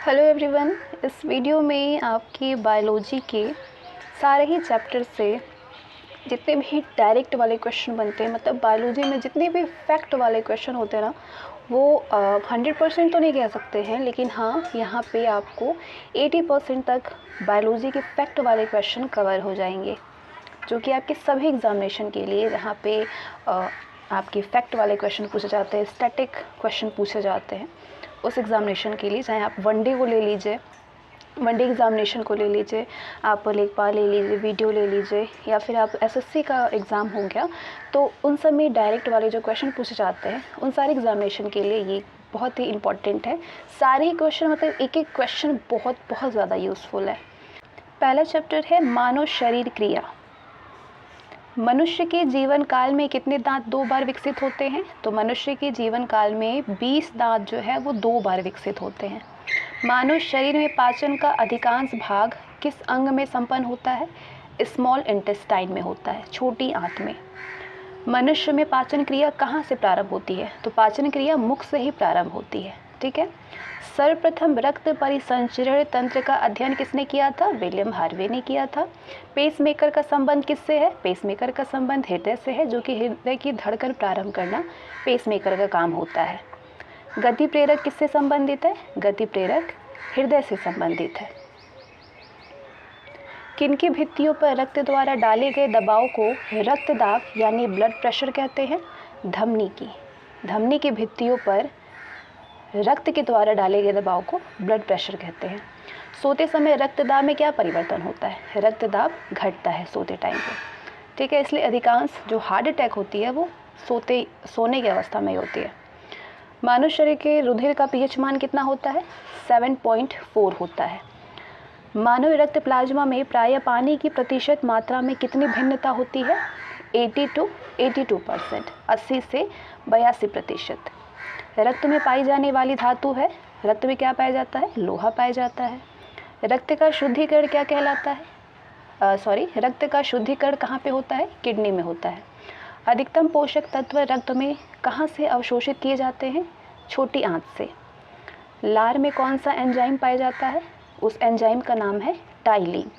Hello everyone, इस video में आपकी बायोलॉजी के सारे ही चैप्टर से जितने भी डायरेक्ट वाले क्वेश्चन बनते हैं, मतलब बायोलॉजी में जितने भी फैक्ट वाले क्वेश्चन होते हैं ना, वो 100% तो नहीं कह सकते हैं, लेकिन हाँ, यहाँ पे आपको 80% तक बायोलॉजी के फैक्ट वाले क्वेश्चन कवर हो जाएंगे, जो कि आपके सभी एग्जामिनेशन के लिए जहाँ पे आपके फैक्ट वाले क्वेश्चन पूछे जाते हैं, स्टैटिक क्वेश्चन पूछे जाते हैं, उस एग्ज़ामिनेशन के लिए, चाहे आप वनडे को ले लीजिए, वनडे एग्ज़ामिनेशन को ले लीजिए, आप लेखपाल ले लीजिए, वीडियो ले लीजिए, या फिर आप एसएससी का एग्ज़ाम हो गया, तो उन सब में डायरेक्ट वाले जो क्वेश्चन पूछे जाते हैं, उन सारे एग्ज़ामिनेशन के लिए ये बहुत ही इंपॉर्टेंट है। सारे ही क्वेश्चन, मतलब एक एक क्वेश्चन बहुत ज़्यादा यूज़फुल है। पहला चैप्टर है मानव शरीर क्रिया। मनुष्य के जीवन काल में कितने दांत 2 बार विकसित होते हैं? तो मनुष्य के जीवन काल में 20 दांत जो है वो 2 बार विकसित होते हैं। मानव शरीर में पाचन का अधिकांश भाग किस अंग में संपन्न होता है? स्मॉल इंटेस्टाइन में होता है, छोटी आंत में। मनुष्य में पाचन क्रिया कहाँ से प्रारंभ होती है? तो पाचन क्रिया मुख से ही प्रारंभ होती है। ठीक है। सर्वप्रथम रक्त परिसंचरण तंत्र का अध्ययन किसने किया था? विलियम हार्वे ने किया था। पेसमेकर का संबंध किससे है? पेसमेकर का संबंध हृदय से है, जो कि हृदय की धड़कन प्रारंभ करना पेसमेकर का काम होता है। गति प्रेरक किससे संबंधित है? गति प्रेरक हृदय से संबंधित है। किनकी भित्तियों पर रक्त द्वारा डाले गए दबाव को रक्तदाब यानी ब्लड प्रेशर कहते हैं? धमनी की। धमनी की भित्तियों पर रक्त के द्वारा डाले गए दबाव को ब्लड प्रेशर कहते हैं। सोते समय रक्तदाब में क्या परिवर्तन होता है? रक्तदाब घटता है सोते टाइम पे। ठीक है, इसलिए अधिकांश जो हार्ट अटैक होती है वो सोने की अवस्था में ही होती है। मानव शरीर के रुधिर का पीएच मान कितना होता है? 7.4 होता है। मानव रक्त प्लाज्मा में प्रायः पानी की प्रतिशत मात्रा में कितनी भिन्नता होती है? 80 to 82%, 80 से 82%। रक्त में पाई जाने वाली धातु है? रक्त में क्या पाया जाता है? लोहा पाया जाता है। रक्त का शुद्धिकरण क्या कहलाता है? रक्त का शुद्धिकरण कहाँ पे होता है? किडनी में होता है। अधिकतम पोषक तत्व रक्त में कहाँ से अवशोषित किए जाते हैं? छोटी आंत से। लार में कौन सा एंजाइम पाया जाता है? उस एंजाइम का नाम है टाइलिन।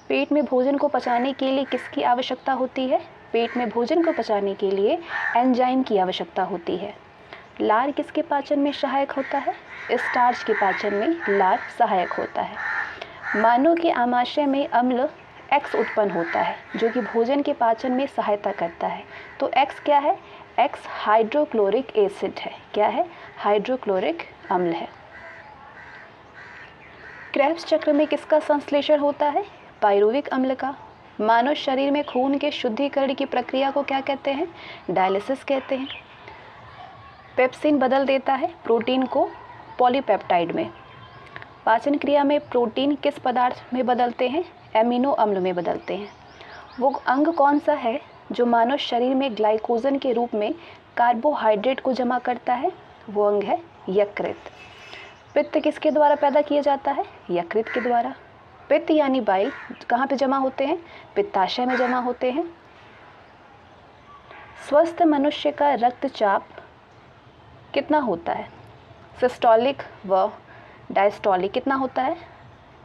पेट में भोजन को पचाने के लिए किसकी आवश्यकता होती है? पेट में भोजन को पचाने के लिए एंजाइम की आवश्यकता होती है। लार किसके पाचन में सहायक होता है? स्टार्च के पाचन में लार सहायक होता है। मानव के आमाशय में अम्ल एक्स उत्पन्न होता है, जो कि भोजन के पाचन में सहायता करता है। तो एक्स क्या है? एक्स हाइड्रोक्लोरिक एसिड है। क्या है? हाइड्रोक्लोरिक अम्ल है। क्रेब्स चक्र में किसका संश्लेषण होता है? पाइरुविक अम्ल का। मानव शरीर में खून के शुद्धिकरण की प्रक्रिया को क्या कहते हैं? डायलिसिस कहते हैं। पेप्सिन बदल देता है प्रोटीन को पॉलीपेप्टाइड में। पाचन क्रिया में प्रोटीन किस पदार्थ में बदलते हैं? एमिनो अम्ल में बदलते हैं। वो अंग कौन सा है जो मानव शरीर में ग्लाइकोजन के रूप में कार्बोहाइड्रेट को जमा करता है? वो अंग है यकृत। पित्त किसके द्वारा पैदा किया जाता है? यकृत के द्वारा। पित्त यानी बाइल कहाँ पे जमा होते हैं? पित्ताशय में जमा होते हैं। स्वस्थ मनुष्य का रक्तचाप कितना होता है? सिस्टोलिक व डायस्टोलिक कितना होता है?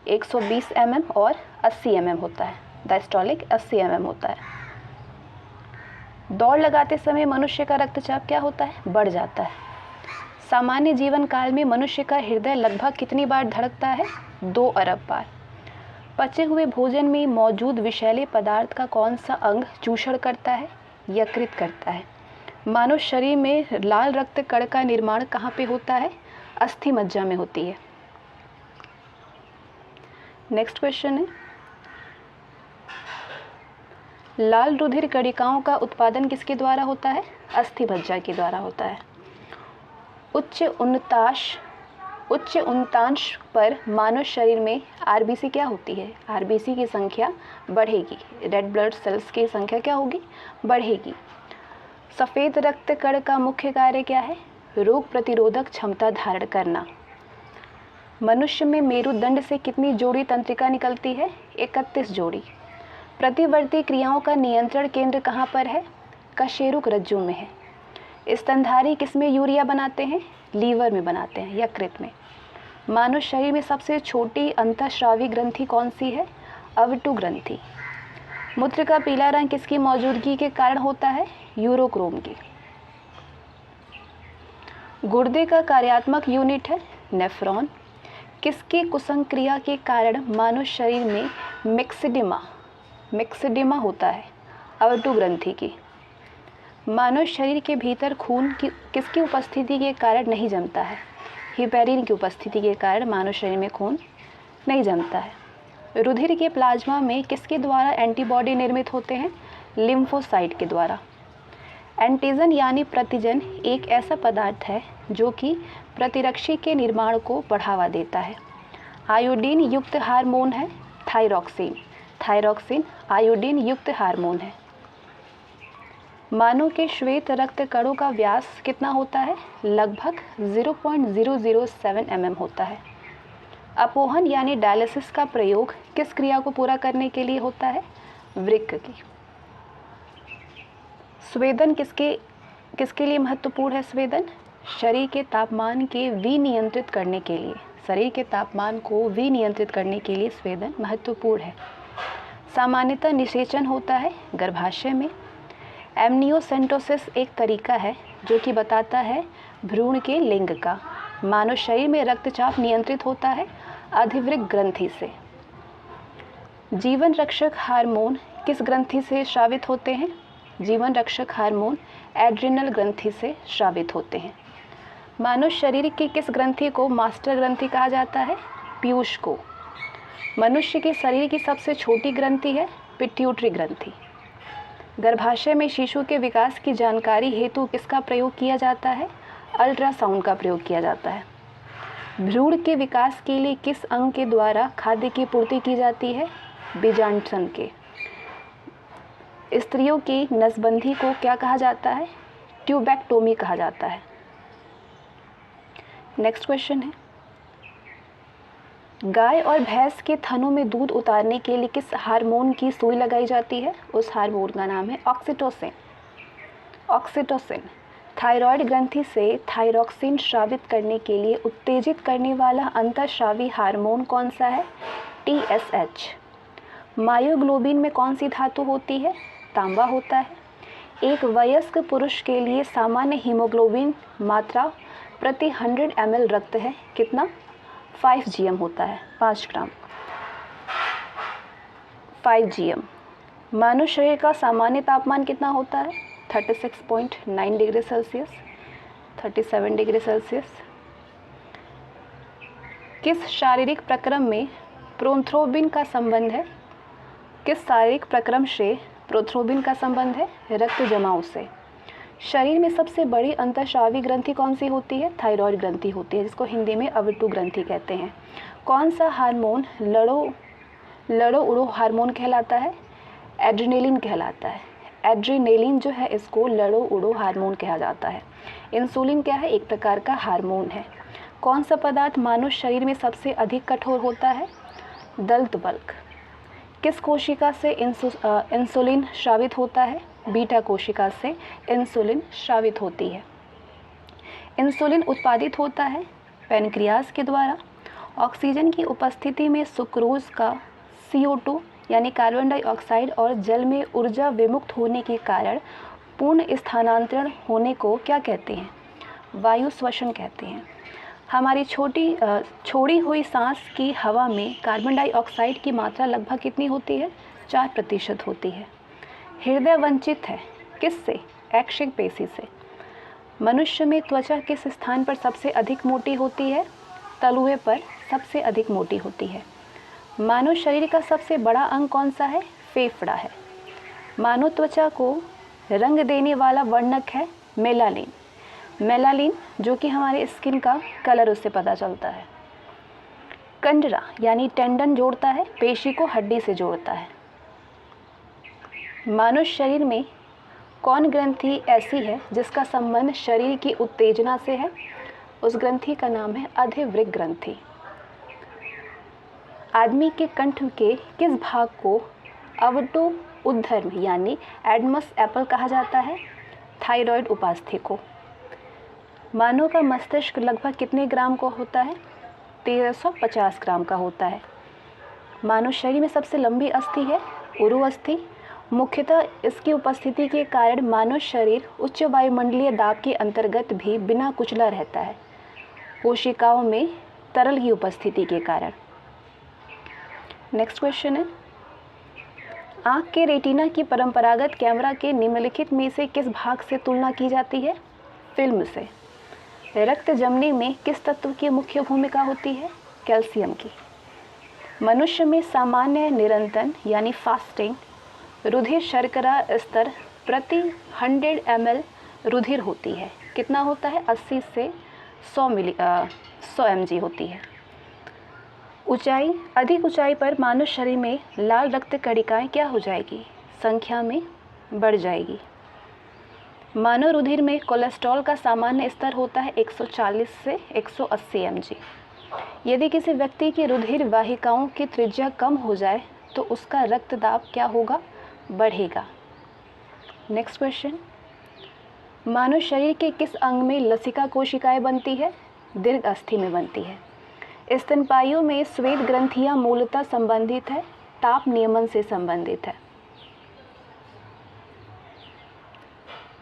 120 mm और 80 mm होता है। डायस्टोलिक 80 mm होता है। दौड़ लगाते समय मनुष्य का रक्तचाप क्या होता है? बढ़ जाता है। सामान्य जीवन काल में मनुष्य का हृदय लगभग कितनी बार धड़कता है? 2 अरब बार। पचे हुए भोजन में मौजूद विषैले पदार्थ का कौन सा अंग चूषण करता है? यकृत करता है। मानव शरीर में लाल रक्त कण का निर्माण कहाँ पे होता है? अस्थि मज्जा में होती है। नेक्स्ट क्वेश्चन है, लाल रुधिर कणिकाओं का उत्पादन किसके द्वारा होता है? अस्थि मज्जा के द्वारा होता है। उच्च उन्तांश पर मानव शरीर में आरबीसी क्या होती है? आरबीसी की संख्या बढ़ेगी। रेड ब्लड सेल्स की संख्या क्या होगी? बढ़ेगी। सफ़ेद रक्त कण का मुख्य कार्य क्या है? रोग प्रतिरोधक क्षमता धारण करना। मनुष्य में मेरुदंड से कितनी जोड़ी तंत्रिका निकलती है? 31 जोड़ी। प्रतिवर्ती क्रियाओं का नियंत्रण केंद्र कहाँ पर है? कशेरुक रज्जु में है। स्तनधारी किस में यूरिया बनाते हैं? लीवर में बनाते हैं, यकृत में। मानव शरीर में सबसे छोटी अंतःस्रावी ग्रंथि कौन सी है? अवटु ग्रंथि। मूत्र का पीला रंग किसकी मौजूदगी के कारण होता है? यूरोक्रोम की। गुर्दे का कार्यात्मक यूनिट है नेफ्रॉन। किसकी कुसंक्रिया के कारण मानव शरीर में मिक्सेडिमा होता है? अवटु ग्रंथि की। मानव शरीर के भीतर खून की किसकी उपस्थिति के कारण नहीं जमता है? हिपेरिन की उपस्थिति के कारण मानव शरीर में खून नहीं जमता है। रुधिर के प्लाज्मा में किसके द्वारा एंटीबॉडी निर्मित होते हैं? लिम्फोसाइट के द्वारा। एंटीजन यानी प्रतिजन एक ऐसा पदार्थ है जो कि प्रतिरक्षी के निर्माण को बढ़ावा देता है। आयोडीन युक्त हार्मोन है थायरॉक्सिन। थायरॉक्सिन आयोडीन युक्त हार्मोन है। मानव के श्वेत रक्त कणों का व्यास कितना होता है? लगभग 0.007 mm होता है। अपोहन यानी डायलिसिस का प्रयोग किस क्रिया को पूरा करने के लिए होता है? वृक्क की। स्वेदन किसके लिए महत्वपूर्ण है? स्वेदन शरीर के तापमान के विनियंत्रित करने के लिए, शरीर के तापमान को विनियंत्रित करने के लिए स्वेदन महत्वपूर्ण है। सामान्यतः निषेचन होता है गर्भाशय में। एमनियोसेंटोसिस एक तरीका है जो कि बताता है भ्रूण के लिंग का। मानव शरीर में रक्तचाप नियंत्रित होता है अधिवृक्क ग्रंथि से। जीवन रक्षक हार्मोन किस ग्रंथि से स्रावित होते हैं? जीवन रक्षक हार्मोन एड्रिनल ग्रंथि से स्रावित होते हैं। मानव शरीर की किस ग्रंथि को मास्टर ग्रंथि कहा जाता है? पीयूष को। मनुष्य के शरीर की सबसे छोटी ग्रंथि है पिट्यूटरी ग्रंथि। गर्भाशय में शिशु के विकास की जानकारी हेतु किसका प्रयोग किया जाता है? अल्ट्रासाउंड का प्रयोग किया जाता है। भ्रूण के विकास के लिए किस अंग के द्वारा खाद्य की पूर्ति की जाती है? बीजांडसन के। स्त्रियों की नसबंदी को क्या कहा जाता है? ट्यूबेक्टोमी कहा जाता है। नेक्स्ट क्वेश्चन है, गाय और भैंस के थनों में दूध उतारने के लिए किस हार्मोन की सुई लगाई जाती है? उस हार्मोन का नाम है ऑक्सीटोसिन। ऑक्सीटोसिन थायराइड ग्रंथि से थायरॉक्सिन स्रावित करने के लिए उत्तेजित करने वाला अंतःस्रावी हार्मोन कौन सा है? TSH। मायोग्लोबिन में कौन सी धातु होती है? तांबा होता है। एक वयस्क पुरुष के लिए सामान्य हीमोग्लोबिन मात्रा प्रति 100 ml रक्त है कितना? 5 GM होता है, 5 ग्राम। 5 GM। मानव शरीर का सामान्य तापमान कितना होता है? 36.9 डिग्री सेल्सियस, 37 डिग्री सेल्सियस। किस शारीरिक प्रक्रम में प्रोथ्रोम्बिन का संबंध है? किस शारीरिक प्रक्रम से प्रोथ्रोम्बिन का संबंध है? रक्त जमाव से। शरीर में सबसे बड़ी अंतःस्रावी ग्रंथि कौन सी होती है? थायराइड ग्रंथि होती है, जिसको हिंदी में अवटु ग्रंथि कहते हैं। कौन सा हार्मोन लड़ो उड़ो हार्मोन कहलाता है? एड्रेनालिन कहलाता है। एड्रेनालिन जो है इसको लड़ो उड़ो हार्मोन कहा जाता है। इंसुलिन क्या है? एक प्रकार का हार्मोन है। कौन सा पदार्थ मानव शरीर में सबसे अधिक कठोर होता है? दल्त बल्क। किस कोशिका से इंसुलिन स्रावित होता है? बीटा कोशिका से इंसुलिन स्रावित होती है। इंसुलिन उत्पादित होता है पैनक्रियाज के द्वारा। ऑक्सीजन की उपस्थिति में सुक्रोज का CO2 यानी कार्बन डाइऑक्साइड और जल में ऊर्जा विमुक्त होने के कारण पूर्ण स्थानांतरण होने को क्या कहते हैं? वायु श्वसन कहते हैं। हमारी छोड़ी हुई सांस की हवा में कार्बन डाइऑक्साइड की मात्रा लगभग कितनी होती है? 4% होती है। हृदय वंचित है किससे? एक्शिक पेशी से। मनुष्य में त्वचा किस स्थान पर सबसे अधिक मोटी होती है? तलुए पर सबसे अधिक मोटी होती है। मानव शरीर का सबसे बड़ा अंग कौन सा है? फेफड़ा है। मानव त्वचा को रंग देने वाला वर्णक है मेलानिन। मेलानिन जो कि हमारे स्किन का कलर उससे पता चलता है। कंडरा यानी टेंडन जोड़ता है, पेशी को हड्डी से जोड़ता है। मानव शरीर में कौन ग्रंथि ऐसी है जिसका संबंध शरीर की उत्तेजना से है? उस ग्रंथि का नाम है अधिवृक्क ग्रंथि। आदमी के कंठ के किस भाग को अवटु उद्धर यानी एडमस एपल कहा जाता है? थायराइड उपास्थि को। मानव का मस्तिष्क लगभग कितने ग्राम को होता है? 1350 ग्राम का होता है। मानव शरीर में सबसे लंबी अस्थि है उरु अस्थि। मुख्यतः इसकी उपस्थिति के कारण मानव शरीर उच्च वायुमंडलीय दाब के अंतर्गत भी बिना कुचला रहता है, कोशिकाओं में तरल की उपस्थिति के कारण। नेक्स्ट क्वेश्चन है, आँख के रेटिना की परंपरागत कैमरा के निम्नलिखित में से किस भाग से तुलना की जाती है? फिल्म से। रक्त जमने में किस तत्व की मुख्य भूमिका होती है? कैल्शियम की। मनुष्य में सामान्य निरंतर यानी फास्टिंग रुधिर शर्करा स्तर प्रति 100 ml रुधिर होती है। कितना होता है? 80 से 100 mg होती है। ऊंचाई, अधिक ऊंचाई पर मानव शरीर में लाल रक्त कणिकाएं क्या हो जाएगी? संख्या में बढ़ जाएगी। मानव रुधिर में कोलेस्ट्रॉल का सामान्य स्तर होता है 140 से 180 mg। यदि किसी व्यक्ति की रुधिर वाहिकाओं की त्रिज्या कम हो जाए तो उसका रक्तदाब क्या होगा? बढ़ेगा। नेक्स्ट क्वेश्चन, मानव शरीर के किस अंग में लसिका कोशिकाएं बनती है? दीर्घ अस्थि में बनती है। स्तनपायियों में श्वेत ग्रंथियां मूलतः संबंधित है, ताप नियमन से संबंधित है।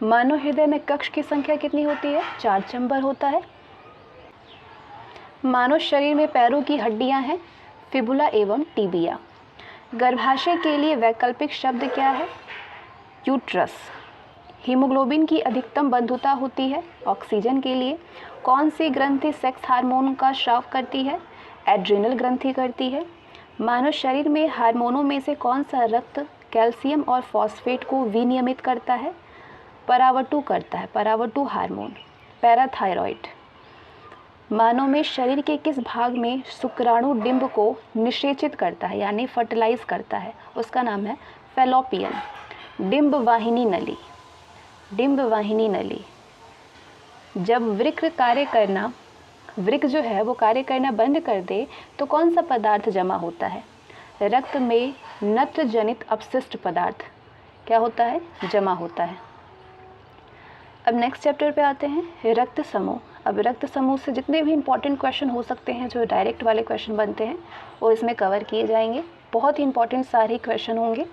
मानव हृदय में कक्ष की संख्या कितनी होती है? 4 चैम्बर होता है। मानव शरीर में पैरों की हड्डियां हैं, फिबुला एवं टिबिया। गर्भाशय के लिए वैकल्पिक शब्द क्या है? यूट्रस। हीमोग्लोबिन की अधिकतम बंधुता होती है ऑक्सीजन के लिए। कौन सी ग्रंथि सेक्स हार्मोन का स्राव करती है? एड्रिनल ग्रंथि करती है। मानव शरीर में हार्मोनों में से कौन सा रक्त कैल्शियम और फॉस्फेट को विनियमित करता है? परावटु करता है, परावटु हार्मोन। पैराथायरॉइड। मानव में शरीर के किस भाग में शुक्राणु डिंब को निषेचित करता है यानी फर्टिलाइज करता है? उसका नाम है फैलोपियन। डिंब वाहिनी नली। डिंब वाहिनी नली। जब वृक्क जो है वो कार्य करना बंद कर दे तो कौन सा पदार्थ जमा होता है? रक्त में नत्र जनित अपशिष्ट पदार्थ क्या होता है? जमा होता है। अब नेक्स्ट चैप्टर पे आते हैं, रक्त समूह। अब रक्त समूह से जितने भी इंपॉर्टेंट क्वेश्चन हो सकते हैं, जो डायरेक्ट वाले क्वेश्चन बनते हैं, वो इसमें कवर किए जाएंगे। बहुत ही इंपॉर्टेंट सारे क्वेश्चन होंगे।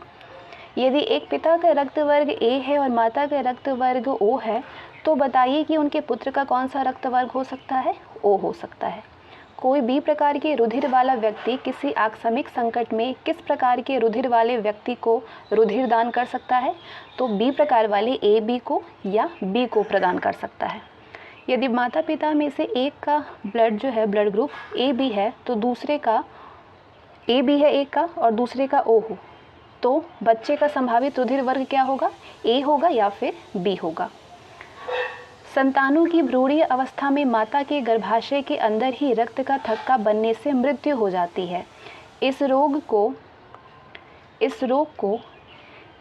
यदि एक पिता का रक्त वर्ग ए है और माता का रक्त वर्ग ओ है तो बताइए कि उनके पुत्र का कौन सा रक्त वर्ग हो सकता है? ओ हो सकता है। कोई बी प्रकार के रुधिर वाला व्यक्ति किसी आकस्मिक संकट में किस प्रकार के रुधिर वाले व्यक्ति को रुधिर दान कर सकता है? तो बी प्रकार वाले ए बी को या बी को प्रदान कर सकता है। यदि माता पिता में से एक का ब्लड जो है ब्लड ग्रुप ए बी है तो दूसरे का ए बी है एक का और दूसरे का ओ हो तो बच्चे का संभावित रुधिर वर्ग क्या होगा? ए होगा या फिर बी होगा। संतानों की भ्रूणीय अवस्था में माता के गर्भाशय के अंदर ही रक्त का थक्का बनने से मृत्यु हो जाती है। इस रोग को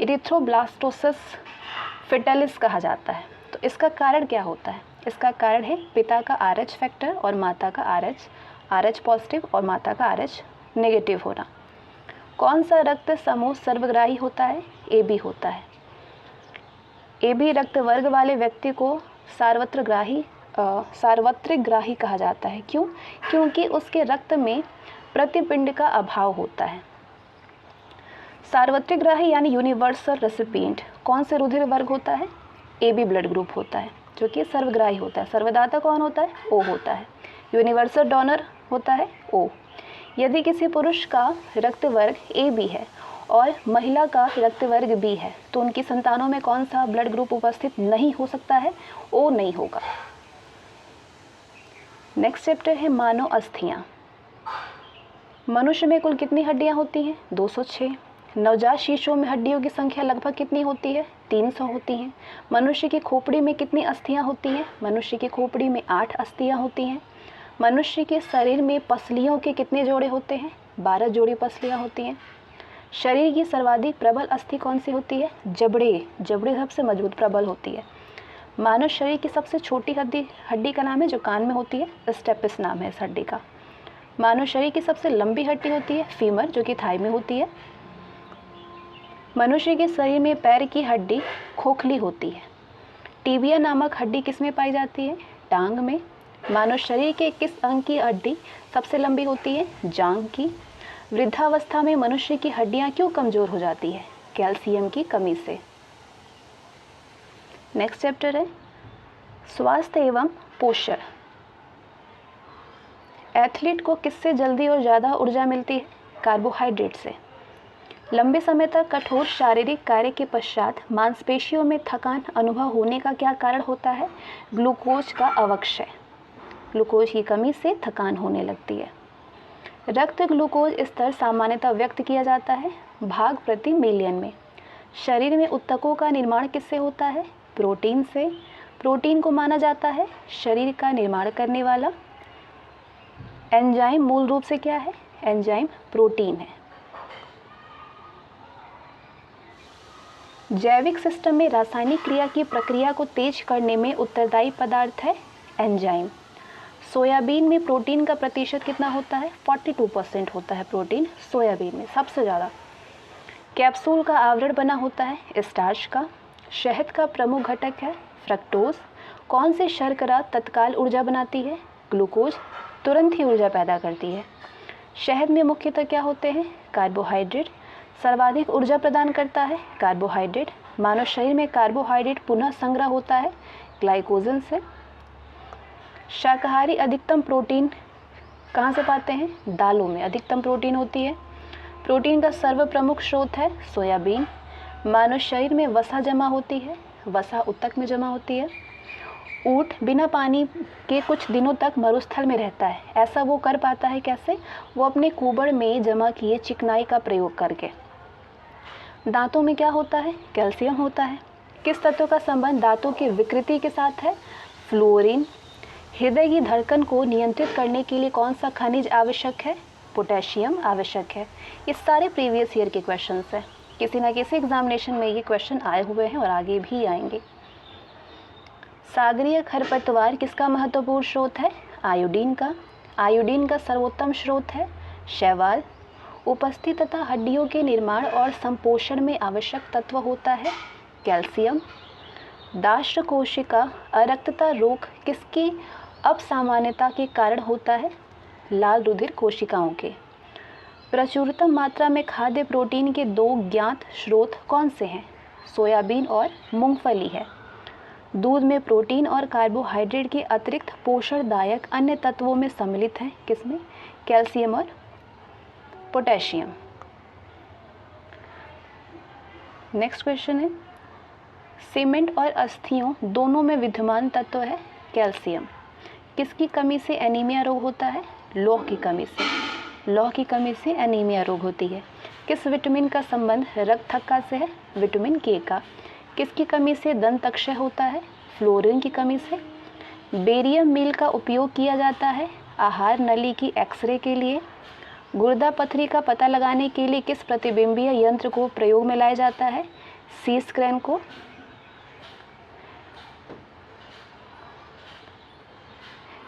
इरिथ्रोब्लास्टोसिस फेटालिस कहा जाता है। तो इसका कारण क्या होता है? इसका कारण है पिता का RH फैक्टर और माता का RH पॉजिटिव और माता का RH नेगेटिव होना। कौन सा रक्त समूह सर्वग्राही होता है? AB होता है। AB रक्त वर्ग वाले व्यक्ति को सार्वत्रिक ग्राही कहा जाता है। क्यों? क्योंकि उसके रक्त में प्रतिपिंड का अभाव होता है। सार्वत्रिक ग्राही यानी यूनिवर्सल रेसिपिएंट कौन से रुधिर वर्ग होता है? AB ब्लड ग्रुप होता है जो कि सर्वग्राही होता है। सर्वदाता कौन होता है? O होता है। यूनिवर्सल डोनर होता है O। यदि किसी पुरुष का रक्त वर्ग AB है और महिला का रक्त वर्ग बी है तो उनकी संतानों में कौन सा ब्लड ग्रुप उपस्थित नहीं हो सकता है? ओ नहीं होगा। नेक्स्ट चैप्टर है मानव अस्थियां। मनुष्य में कुल कितनी हड्डियां होती हैं? 206। नवजात शिशुओं में हड्डियों की संख्या लगभग कितनी होती है? 300 होती हैं। मनुष्य की खोपड़ी में कितनी अस्थियां होती हैं? मनुष्य की खोपड़ी में 8 अस्थियां होती हैं। मनुष्य के शरीर में पसलियों के कितने जोड़े होते हैं? 12 जोड़ी पसलियां होती हैं। शरीर की सर्वाधिक प्रबल अस्थि कौन सी होती है? जबड़े सबसे मजबूत प्रबल होती है। मानव शरीर की सबसे छोटी हड्डी का नाम है जो कान में होती है, स्टेपिस नाम है इस हड्डी का। मानव शरीर की सबसे लंबी हड्डी होती है फीमर जो कि थाई में होती है। मनुष्य के शरीर में पैर की हड्डी खोखली होती है। टीबिया नामक हड्डी किस में पाई जाती है? टांग में। मानव शरीर के किस अंग की हड्डी सबसे लंबी होती है जांघ की। वृद्धावस्था में मनुष्य की हड्डियां क्यों कमज़ोर हो जाती है? कैल्शियम की कमी से। नेक्स्ट चैप्टर है स्वास्थ्य एवं पोषण। एथलीट को किससे जल्दी और ज़्यादा ऊर्जा मिलती है? कार्बोहाइड्रेट से। लंबे समय तक कठोर शारीरिक कार्य के पश्चात मांसपेशियों में थकान अनुभव होने का क्या कारण होता है? ग्लूकोज का अवक्षय। ग्लूकोज की कमी से थकान होने लगती है। रक्त ग्लूकोज स्तर सामान्यतः व्यक्त किया जाता है भाग प्रति मिलियन में। शरीर में ऊतकों का निर्माण किससे होता है? प्रोटीन से। प्रोटीन को माना जाता है शरीर का निर्माण करने वाला। एंजाइम मूल रूप से क्या है? एंजाइम प्रोटीन है। जैविक सिस्टम में रासायनिक क्रिया की प्रक्रिया को तेज करने में उत्तरदायी पदार्थ है एंजाइम। सोयाबीन में प्रोटीन का प्रतिशत कितना होता है? 42% होता है प्रोटीन सोयाबीन में, सबसे ज़्यादा। कैप्सूल का आवरण बना होता है स्टार्च का। शहद का प्रमुख घटक है फ्रक्टोज। कौन सी शर्करा तत्काल ऊर्जा बनाती है? ग्लूकोज तुरंत ही ऊर्जा पैदा करती है। शहद में मुख्यतः क्या होते हैं? कार्बोहाइड्रेट। सर्वाधिक ऊर्जा प्रदान करता है कार्बोहाइड्रेट। मानव शरीर में कार्बोहाइड्रेट पुनः संग्रह होता है ग्लाइकोजन से। शाकाहारी अधिकतम प्रोटीन कहाँ से पाते हैं? दालों में अधिकतम प्रोटीन होती है। प्रोटीन का सर्व प्रमुख स्रोत है सोयाबीन। मानव शरीर में वसा जमा होती है, वसा ऊतक में जमा होती है। ऊँट बिना पानी के कुछ दिनों तक मरुस्थल में रहता है। ऐसा वो कर पाता है कैसे? वो अपने कुबड़ में जमा किए चिकनाई का प्रयोग करके। दांतों में क्या होता है? कैल्शियम होता है। किस तत्व का संबंध दांतों की विकृति के साथ है? फ्लोरीन। हृदय की धड़कन को नियंत्रित करने के लिए कौन सा खनिज आवश्यक है? पोटेशियम आवश्यक है। ये सारे प्रीवियस ईयर के क्वेश्चंस हैं। किसी न किसी एग्जामिनेशन में ये क्वेश्चन आए हुए हैं और आगे भी आएंगे। सागरीय खरपतवार किसका महत्वपूर्ण स्रोत है? आयोडीन का। आयोडीन का सर्वोत्तम स्रोत है शैवाल। उपस्थित तथा हड्डियों के निर्माण और संपोषण में आवश्यक तत्व होता है कैल्शियम। दाष्ट कोशिका अरक्तता रोग किसकी असामान्यता के कारण होता है? लाल रुधिर कोशिकाओं के। प्रचुरतम मात्रा में खाद्य प्रोटीन के दो ज्ञात स्रोत कौन से हैं? सोयाबीन और मूंगफली है। दूध में प्रोटीन और कार्बोहाइड्रेट के अतिरिक्त पोषणदायक अन्य तत्वों में सम्मिलित हैं किसमें? कैल्शियम और पोटेशियम। नेक्स्ट क्वेश्चन है सीमेंट और अस्थियों दोनों में विद्यमान तत्व है कैल्शियम। किसकी कमी से एनीमिया रोग होता है? लौह की कमी से। लौह की कमी से एनीमिया रोग होती है। किस विटामिन का संबंध रक्त थक्का से है? विटामिन के का। किसकी कमी से दंत अक्षय होता है? फ्लोरीन की कमी से। बेरियम मील का उपयोग किया जाता है आहार नली की एक्सरे के लिए। गुर्दा पथरी का पता लगाने के लिए किस प्रतिबिंबीय यंत्र को प्रयोग में लाया जाता है? सी स्कैन को।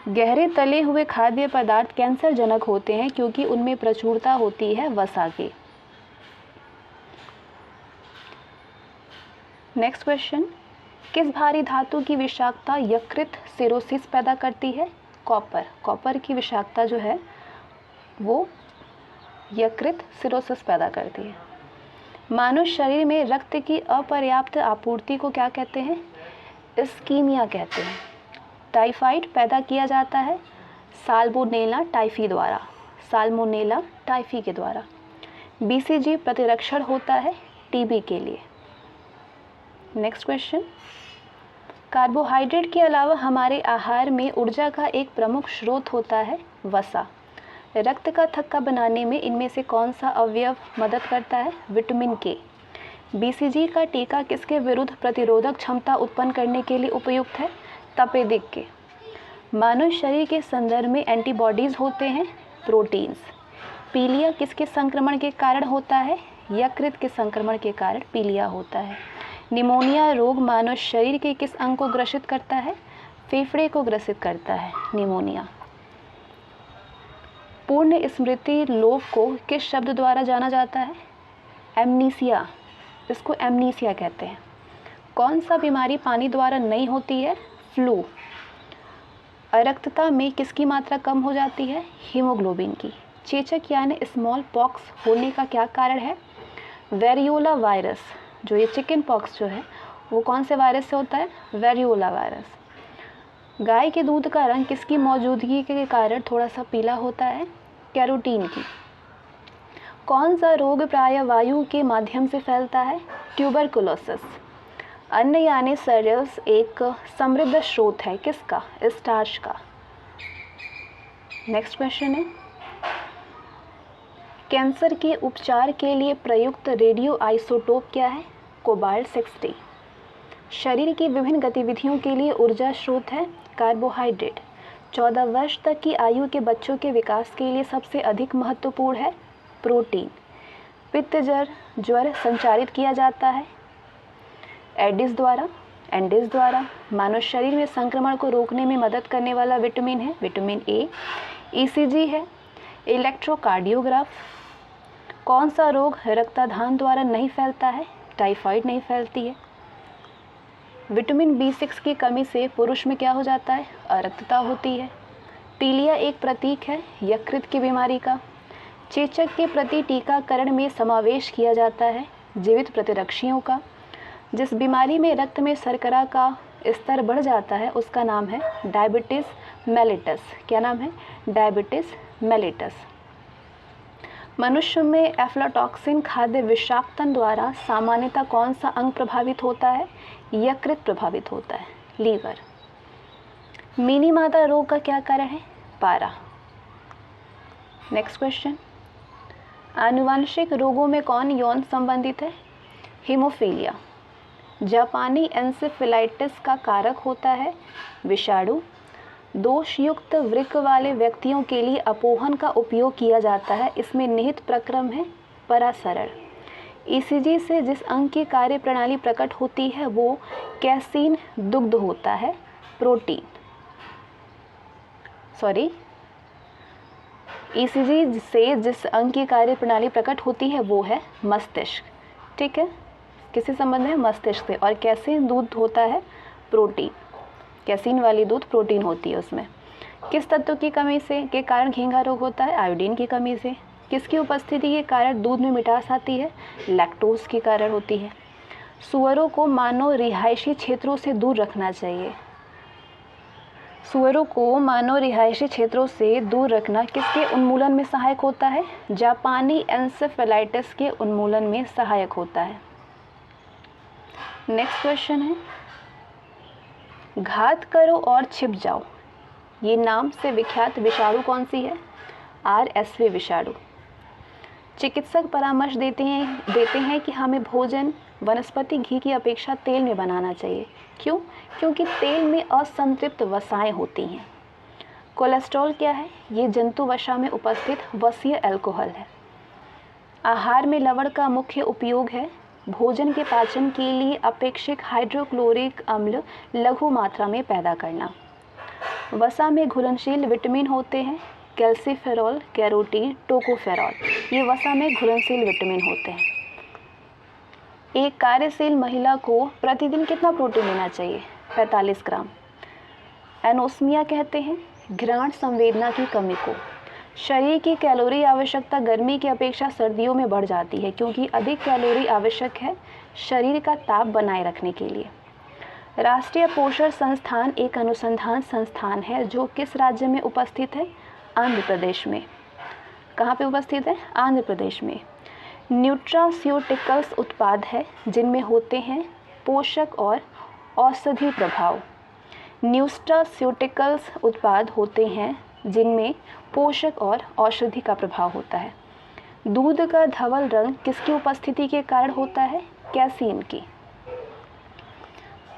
गहरे तले हुए खाद्य पदार्थ कैंसर जनक होते हैं क्योंकि उनमें प्रचुरता होती है वसा की। नेक्स्ट क्वेश्चन किस भारी धातु की विषाक्तता यकृत सिरोसिस पैदा करती है? कॉपर। कॉपर की विषाक्तता जो है वो यकृत सिरोसिस पैदा करती है। मानव शरीर में रक्त की अपर्याप्त आपूर्ति को क्या कहते हैं? इस्कीमिया कहते हैं। टाइफाइड पैदा किया जाता है साल्मोनेला टाइफी द्वारा। साल्मोनेला टाइफी के द्वारा। बीसीजी प्रतिरक्षण होता है टीबी के लिए। नेक्स्ट क्वेश्चन कार्बोहाइड्रेट के अलावा हमारे आहार में ऊर्जा का एक प्रमुख स्रोत होता है वसा। रक्त का थक्का बनाने में इनमें से कौन सा अवयव मदद करता है? विटामिन के। बीसीजी का टीका किसके विरुद्ध प्रतिरोधक क्षमता उत्पन्न करने के लिए उपयुक्त है? तपेदिक के। मानव शरीर के संदर्भ में एंटीबॉडीज होते हैं प्रोटीन्स। पीलिया किसके संक्रमण के कारण होता है? यकृत के संक्रमण के कारण पीलिया होता है। निमोनिया रोग मानव शरीर के किस अंग को ग्रसित करता है? फेफड़े को ग्रसित करता है निमोनिया। पूर्ण स्मृति लोप को किस शब्द द्वारा जाना जाता है? एमनीसिया। इसको एमनीसिया कहते हैं। कौन सा बीमारी पानी द्वारा नहीं होती है? फ्लू। अरक्तता में किसकी मात्रा कम हो जाती है? हीमोग्लोबिन की। चेचक यानी स्मॉल पॉक्स होने का क्या कारण है? Variola virus. जो ये चिकन पॉक्स जो है वो कौन से वायरस से होता है? Variola virus. गाय के दूध का रंग किसकी मौजूदगी के कारण थोड़ा सा पीला होता है? कैरोटीन की। कौन सा रोग प्रायः वायु के माध्यम से फैलता है? ट्यूबरकुलोसिस। अन्न यानी सीरियल्स एक समृद्ध स्रोत है किसका? स्टार्च का। नेक्स्ट क्वेश्चन है, कैंसर के उपचार के लिए प्रयुक्त रेडियो आइसोटोप क्या है? कोबाल्ट 60। शरीर की विभिन्न गतिविधियों के लिए ऊर्जा स्रोत है कार्बोहाइड्रेट। 14 वर्ष तक की आयु के बच्चों के विकास के लिए सबसे अधिक महत्वपूर्ण है प्रोटीन। पित्तजर ज्वर संचारित किया जाता है एडिस द्वारा। मानव शरीर में संक्रमण को रोकने में मदद करने वाला विटामिन है विटामिन ए। ईसीजी है इलेक्ट्रोकार्डियोग्राफ। कौन सा रोग रक्तदान द्वारा नहीं फैलता है? टाइफाइड नहीं फैलती है। विटामिन B6 की कमी से पुरुष में क्या हो जाता है? अरक्तता होती है। पीलिया एक प्रतीक है यकृत की बीमारी का। चेचक के प्रति टीकाकरण में समावेश किया जाता है जीवित प्रतिरक्षियों का। जिस बीमारी में रक्त में शर्करा का स्तर बढ़ जाता है उसका नाम है डायबिटीज़ मेलिटस। क्या नाम है? Diabetes mellitus. मनुष्य में एफ्लाटॉक्सिन खाद्य विषाक्तन द्वारा सामान्यतः कौन सा अंग प्रभावित होता है? यकृत प्रभावित होता है लीवर। मिनी मादा रोग का क्या कारण है? पारा। नेक्स्ट क्वेश्चन, आनुवांशिक रोगों में कौन यौन संबंधित है? हीमोफीलिया। जापानी एन्सेफेलाइटिस का कारक होता है विषाणु। दोषयुक्त वृक्क वाले व्यक्तियों के लिए अपोहन का उपयोग किया जाता है। इसमें निहित प्रक्रम है परासरण। ईसीजी से जिस अंग की कार्य प्रणाली प्रकट होती है वो कैसीन दुग्ध होता है प्रोटीन। ईसीजी से जिस अंग की कार्य प्रणाली प्रकट होती है वो है मस्तिष्क। ठीक है, किसी संबंध है? मस्तिष्क से। और कैसीन दूध होता है प्रोटीन। कैसीन वाली दूध प्रोटीन होती है उसमें। किस तत्व की कमी से के कारण घेंघा रोग होता है? आयोडीन की कमी से। किसकी उपस्थिति के कारण दूध में मिठास आती है? लैक्टोज के कारण होती है। सुअरों को मानव रिहायशी क्षेत्रों से दूर रखना चाहिए। सुअरों को मानव रिहायशी क्षेत्रों से दूर रखना किसके उन्मूलन में सहायक होता है? जापानी एन्सेफेलाइटिस के उन्मूलन में सहायक होता है। नेक्स्ट क्वेश्चन है, घात करो और छिप जाओ ये नाम से विख्यात विषाणु कौन सी है? RSV विषाणु। चिकित्सक परामर्श देते हैं कि हमें भोजन वनस्पति घी की अपेक्षा तेल में बनाना चाहिए। क्यों? क्योंकि तेल में असंतृप्त वसाएं होती हैं। कोलेस्ट्रॉल क्या है? ये जंतु वसा में उपस्थित वसीय अल्कोहल है। आहार में लवण का मुख्य उपयोग है भोजन के पाचन के लिए अपेक्षित हाइड्रोक्लोरिक अम्ल लघु मात्रा में पैदा करना। वसा में घुलनशील विटामिन होते हैं कैल्सीफेरॉल, कैरोटीन, टोकोफेरॉल। ये वसा में घुलनशील विटामिन होते हैं। एक कार्यशील महिला को प्रतिदिन कितना प्रोटीन लेना चाहिए? 45 ग्राम। एनोस्मिया कहते हैं घ्राण संवेदना की कमी को। शरीर की कैलोरी आवश्यकता गर्मी की अपेक्षा सर्दियों में बढ़ जाती है क्योंकि अधिक कैलोरी आवश्यक है शरीर का ताप बनाए रखने के लिए। राष्ट्रीय पोषण संस्थान एक अनुसंधान संस्थान है जो किस राज्य में उपस्थित है? आंध्र प्रदेश में। कहाँ पे उपस्थित है? आंध्र प्रदेश में। न्यूट्रास्यूटिकल्स उत्पाद है जिनमें होते हैं पोषक और औषधि प्रभाव। न्यूट्रास्यूटिकल्स उत्पाद होते हैं जिनमें पोषक और औषधि का प्रभाव होता है। दूध का धवल रंग किसकी उपस्थिति के कारण होता है? कैसीन की।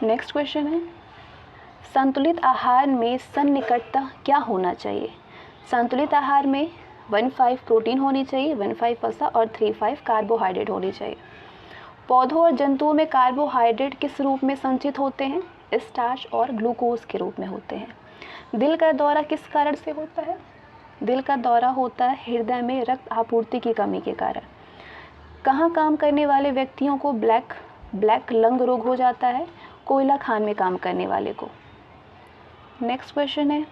नेक्स्ट क्वेश्चन है, संतुलित आहार में सन्निकटता क्या होना चाहिए? संतुलित आहार में 1/5 प्रोटीन होनी चाहिए, 1/5 वसा और 3/5 कार्बोहाइड्रेट होनी चाहिए। पौधों और जंतुओं में कार्बोहाइड्रेट किस रूप में संचित होते हैं? स्टार्च और ग्लूकोज के रूप में होते हैं। दिल का दौरा किस कारण से होता है? दिल का दौरा होता है हृदय में रक्त आपूर्ति की कमी के कारण। कहाँ काम करने वाले व्यक्तियों को ब्लैक लंग रोग हो जाता है? कोयला खान में काम करने वाले को। नेक्स्ट क्वेश्चन है,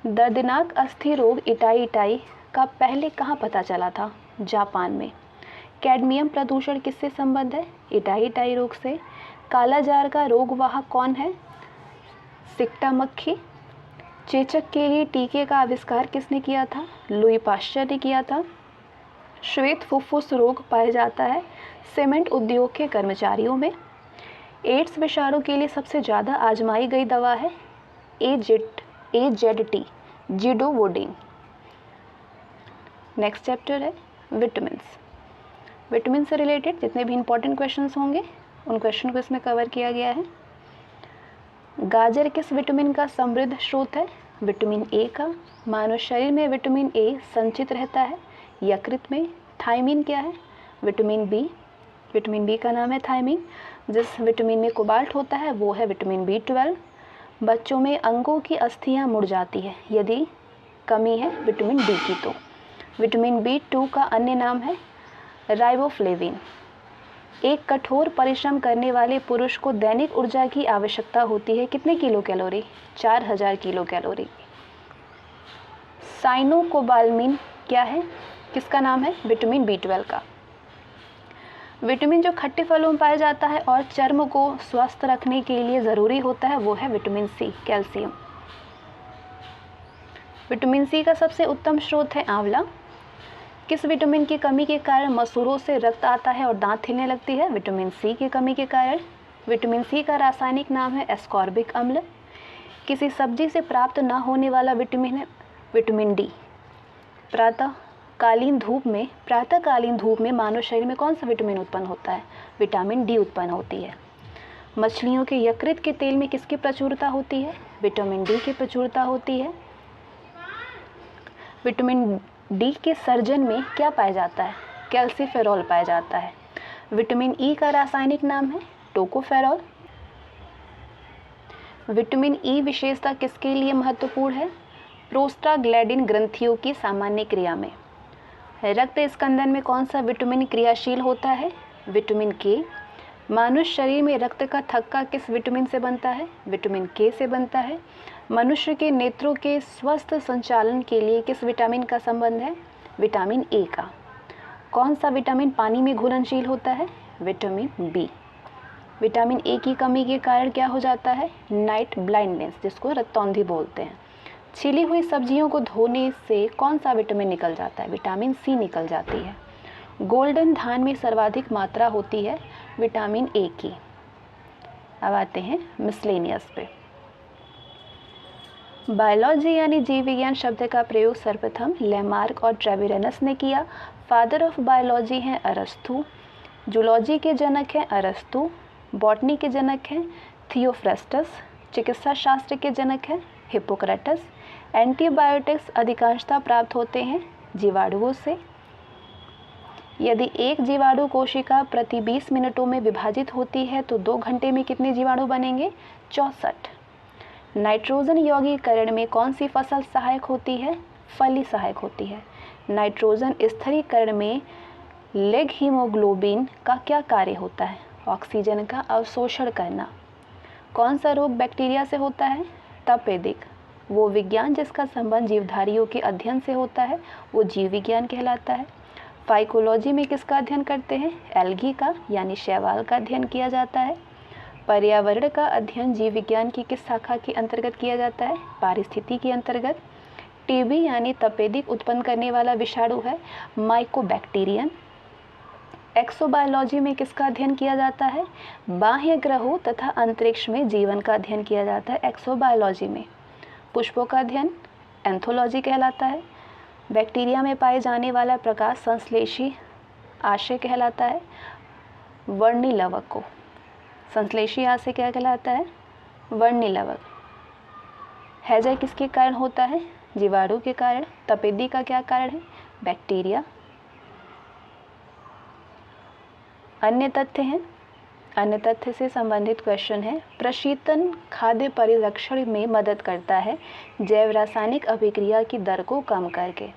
दर्दनाक अस्थि रोग इटाई इटाई का पहले कहाँ पता चला था? जापान में। कैडमियम प्रदूषण किससे संबंध है? इटाई इटाई रोग से। काला जार का रोगवाहक कौन है? सिकटा मक्खी। चेचक के लिए टीके का आविष्कार किसने किया था? लुई पाश्चर ने किया था। श्वेत फुफ्फुस रोग पाया जाता है सीमेंट उद्योग के कर्मचारियों में। एड्स विषाणु के लिए सबसे ज़्यादा आजमाई गई दवा है AZT, जिडोवोडिन। नेक्स्ट चैप्टर है विटामिन्स। विटामिन से रिलेटेड जितने भी इंपॉर्टेंट क्वेश्चंस होंगे उन क्वेश्चन को इसमें कवर किया गया है। गाजर किस विटामिन का समृद्ध स्रोत है? विटामिन ए का। मानव शरीर में विटामिन ए संचित रहता है यकृत में। थायमीन क्या है? Vitamin B. विटामिन बी का नाम है थायमीन। जिस विटामिन में कोबाल्ट होता है वो है विटामिन B12। बच्चों में अंगों की अस्थियां मुड़ जाती है यदि कमी है विटामिन डी की। तो विटामिन B2 का अन्य नाम है राइबोफ्लेविन। एक कठोर परिश्रम करने वाले पुरुष को दैनिक ऊर्जा की आवश्यकता होती है कितने kilo calorie? 4000 kilo calorie. Cyanocobalamin क्या है? किसका नाम है? विटामिन B12 का। विटामिन जो खट्टे फलों में पाया जाता है और चर्म को स्वस्थ रखने के लिए ज़रूरी होता है वो है vitamin C, calcium. Vitamin C का सबसे उत्तम स्रोत है आंवला। किस विटामिन की कमी के कारण मसूरों से रक्त आता है और दांत हिलने लगती है? विटामिन सी की कमी के कारण। विटामिन सी का रासायनिक नाम है एस्कॉर्बिक अम्ल। किसी सब्जी से प्राप्त न होने वाला विटामिन है विटामिन डी। प्रातःकालीन धूप में मानव शरीर में कौन सा विटामिन उत्पन्न होता है? विटामिन डी उत्पन्न होती है। मछलियों के यकृत के तेल में किसकी प्रचुरता होती है? विटामिन डी की प्रचुरता होती है। विटामिन डी के सर्जन में क्या पाया जाता है? कैल्सीफेरॉल पाया जाता है। विटामिन ई का रासायनिक नाम है टोकोफेरॉल। विटामिन ई विशेषता किसके लिए महत्वपूर्ण है? प्रोस्टाग्लैंडिन ग्रंथियों की सामान्य क्रिया में। रक्त स्कंदन में कौन सा विटामिन क्रियाशील होता है? विटामिन के। मनुष्य शरीर में रक्त का थक्का किस विटामिन से बनता है? विटामिन के से बनता है। मनुष्य के नेत्रों के स्वस्थ संचालन के लिए किस विटामिन का संबंध है? विटामिन ए का। कौन सा विटामिन पानी में घुलनशील होता है? Vitamin B. विटामिन ए की कमी के कारण क्या हो जाता है? नाइट ब्लाइंडनेस, जिसको रक्तौंधी बोलते हैं। छिली हुई सब्जियों को धोने से कौन सा विटामिन निकल जाता है? विटामिन सी निकल जाती है। गोल्डन धान में सर्वाधिक मात्रा होती है विटामिन ए की। अब आते हैं मिसलेनियस पे। बायोलॉजी यानी जीव विज्ञान शब्द का प्रयोग सर्वप्रथम लेमार्क और ट्रेविरनस ने किया। फादर ऑफ बायोलॉजी हैं अरस्तु। जूलॉजी के जनक हैं अरस्तु। बॉटनी के जनक हैं थियोफ्रेस्टस। चिकित्सा शास्त्र के जनक हैं हिप्पोक्रेटस। एंटीबायोटिक्स अधिकांशतः प्राप्त होते हैं जीवाणुओं से। यदि एक जीवाणु कोशिका प्रति 20 मिनटों में विभाजित होती है तो 2 घंटे में कितने जीवाणु बनेंगे? 64। नाइट्रोजन यौगीकरण में कौन सी फसल सहायक होती है? फली सहायक होती है। नाइट्रोजन स्थिरीकरण में लेग हीमोग्लोबिन का क्या कार्य होता है? ऑक्सीजन का अवशोषण करना। कौन सा रोग बैक्टीरिया से होता है? तपेदिक। वो विज्ञान जिसका संबंध जीवधारियों के अध्ययन से होता है वो जीव विज्ञान कहलाता है। फाइकोलॉजी में किसका अध्ययन करते हैं? एल्गी का यानी शैवाल का अध्ययन किया जाता है। पर्यावरण का अध्ययन जीव विज्ञान की किस शाखा के अंतर्गत किया जाता है? पारिस्थितिकी के अंतर्गत। टीबी यानी तपेदिक उत्पन्न करने वाला विषाणु है माइकोबैक्टीरियम। एक्सोबायोलॉजी में किसका अध्ययन किया जाता है? बाह्य ग्रहों तथा अंतरिक्ष में जीवन का अध्ययन किया जाता है एक्सोबायोलॉजी में। पुष्पों का अध्ययन एंथोलॉजी कहलाता है। बैक्टीरिया में पाए जाने वाला प्रकाश संश्लेषी आशय कहलाता है। वर्णिलवक को संश्लेषी आशय क्या कहलाता है? वर्णिलवक। हैजा किसके कारण होता है? जीवाणु के कारण। तपेदी का क्या कारण है? बैक्टीरिया। अन्य तथ्य हैं। अन्य तथ्य से संबंधित क्वेश्चन है प्रशीतन खाद्य परिरक्षण में मदद करता है जैव रासायनिक अभिक्रिया की दर को कम करके।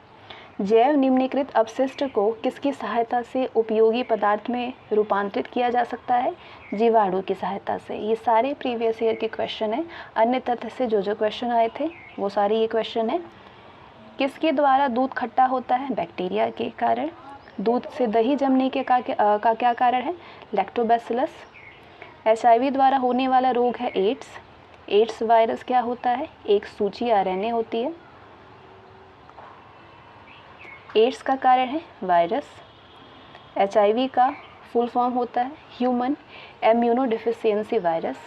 जैव निम्नीकृत अपशिष्ट को किसकी सहायता से उपयोगी पदार्थ में रूपांतरित किया जा सकता है? जीवाणु की सहायता से। ये सारे प्रीवियस ईयर के क्वेश्चन हैं। अन्य तथ्य से जो क्वेश्चन आए थे वो सारे ये क्वेश्चन है। किसके द्वारा दूध खट्टा होता है? बैक्टीरिया के कारण। दूध से दही जमने के का क्या कारण है? लैक्टोबैसिलस। HIV द्वारा होने वाला रोग है एड्स। एड्स वायरस क्या होता है? एक सूची RNA होती है। एड्स का कारण है वायरस। HIV का फुल फॉर्म होता है ह्यूमन इम्यूनोडेफिशिएंसी वायरस।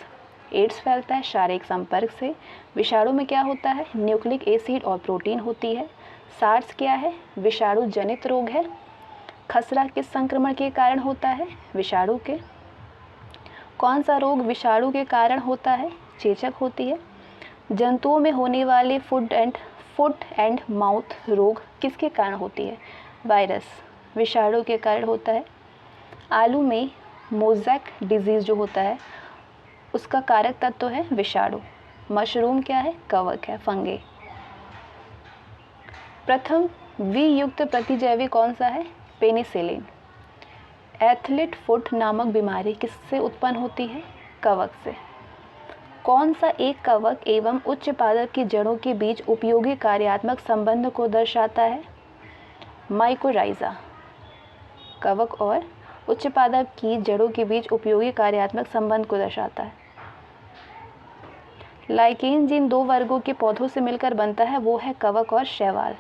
एड्स फैलता है शारीरिक संपर्क से। विषाणु में क्या होता है? न्यूक्लिक एसिड और प्रोटीन होती है। सार्स क्या है? विषाणु जनित रोग है। खसरा किस संक्रमण के कारण होता है? विषाणु के। कौन सा रोग विषाणु के कारण होता है? चेचक होती है। जंतुओं में होने वाले फुट एंड माउथ रोग किसके कारण होती है? वायरस विषाणु के कारण होता है। आलू में मोज़ेक डिजीज़ जो होता है उसका कारक तत्व है विषाणु। मशरूम क्या है? कवक है, फंगे। प्रथम वियुक्त प्रतिजैवी कौन सा है? पेनिसिलिन। एथलीट फुट नामक बीमारी किससे उत्पन्न होती है? कवक से। कौन सा एक कवक एवं उच्च पादप की जड़ों के बीच उपयोगी कार्यात्मक संबंध को दर्शाता है? माइकोराइजा। कवक और उच्च पादप की जड़ों के बीच उपयोगी कार्यात्मक संबंध को दर्शाता है। लाइकेन जिन दो वर्गों के पौधों से मिलकर बनता है वो है कवक और शैवाल।